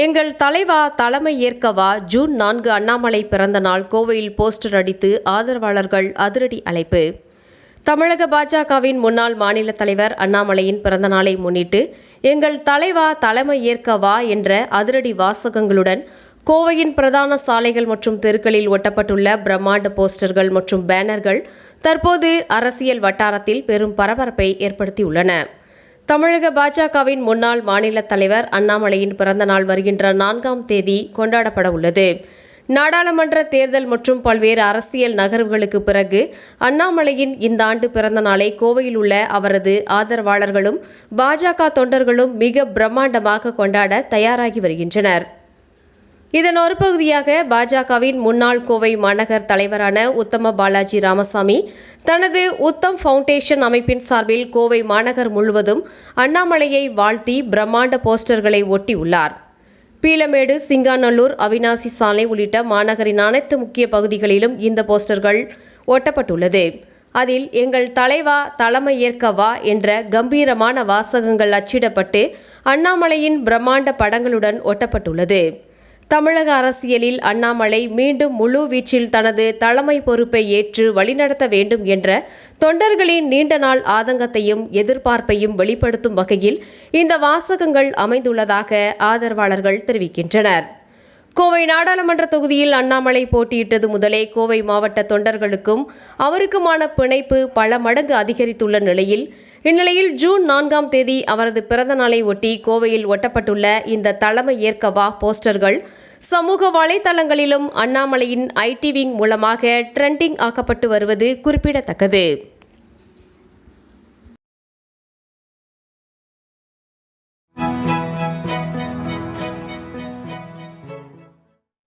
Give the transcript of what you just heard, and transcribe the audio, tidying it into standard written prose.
எங்கள் தலைவா தலைமை ஏற்கவா ஜூன் 4 அண்ணாமலை பிறந்த நாள் கோவையில் போஸ்டர் அடித்து ஆதரவாளர்கள் அதிரடி அழைப்பு. தமிழக பாஜகவின் முன்னாள் மாநில தலைவர் அண்ணாமலையின் பிறந்த நாளை முன்னிட்டு எங்கள் தலைவா தலைமை ஏற்கவா என்ற அதிரடி வாசகங்களுடன் கோவையின் பிரதான சாலைகள் மற்றும் தெருக்களில் ஒட்டப்பட்டுள்ள பிரம்மாண்ட போஸ்டர்கள் மற்றும் பேனர்கள் தற்போது அரசியல் வட்டாரத்தில் பெரும் பரபரப்பை ஏற்படுத்தியுள்ளன. தமிழக பாஜகவின் முன்னாள் மாநில தலைவர் அண்ணாமலையின் பிறந்த நாள் வருகின்ற 4ஆம் தேதி கொண்டாடப்பட உள்ளது. நாடாளுமன்ற தேர்தல் மற்றும் பல்வேறு அரசியல் நகர்வுகளுக்கு பிறகு அண்ணாமலையின் இந்த ஆண்டு பிறந்த நாளை கோவையில் உள்ள அவரது ஆதரவாளர்களும் பாஜக தொண்டர்களும் மிக பிரம்மாண்டமாக கொண்டாட தயாராகி வருகின்றனர். இதன் ஒரு பகுதியாக பாஜகவின் முன்னாள் கோவை மாநகர் தலைவரான உத்தம பாலாஜி ராமசாமி தனது உத்தம் ஃபவுண்டேஷன் அமைப்பின் சார்பில் கோவை மாநகர் முழுவதும் அண்ணாமலையை வாழ்த்தி பிரம்மாண்ட போஸ்டர்களை ஒட்டியுள்ளார். பீளமேடு, சிங்காநல்லூர், அவினாசி சாலை உள்ளிட்ட மாநகரின் அனைத்து முக்கிய பகுதிகளிலும் இந்த போஸ்டர்கள் ஒட்டப்பட்டுள்ளது. அதில் எங்கள் தலைவா தலைமை ஏற்கவா என்ற கம்பீரமான வாசகங்கள் அச்சிடப்பட்டு அண்ணாமலையின் பிரம்மாண்ட படங்களுடன் ஒட்டப்பட்டுள்ளது. தமிழக அரசியலில் அண்ணாமலை மீண்டும் முழு வீச்சில் தனது தலைமை பொறுப்பை ஏற்று வழிநடத்த வேண்டும் என்ற தொண்டர்களின் நீண்ட நாள் ஆதங்கத்தையும் எதிர்பார்ப்பையும் வெளிப்படுத்தும் வகையில் இந்த வாசகங்கள் அமைந்துள்ளதாக ஆதரவாளர்கள் தெரிவிக்கின்றனர். கோவை நாடாளுமன்ற தொகுதியில் அண்ணாமலை போட்டியிட்டது முதலே கோவை மாவட்ட தொண்டர்களுக்கும் அவருக்குமான பிணைப்பு பல மடங்கு அதிகரித்துள்ள நிலையில் இந்நிலையில் ஜூன் 4ஆம் தேதி அவரது பிறந்த நாளை ஒட்டி கோவையில் ஒட்டப்பட்டுள்ள இந்த தலைமை ஏற்கவா போஸ்டர்கள் சமூக வலைதளங்களிலும் அண்ணாமலையின் ஐடி விங் மூலமாக ட்ரெண்டிங் ஆக்கப்பட்டு வருவது குறிப்பிடத்தக்கது.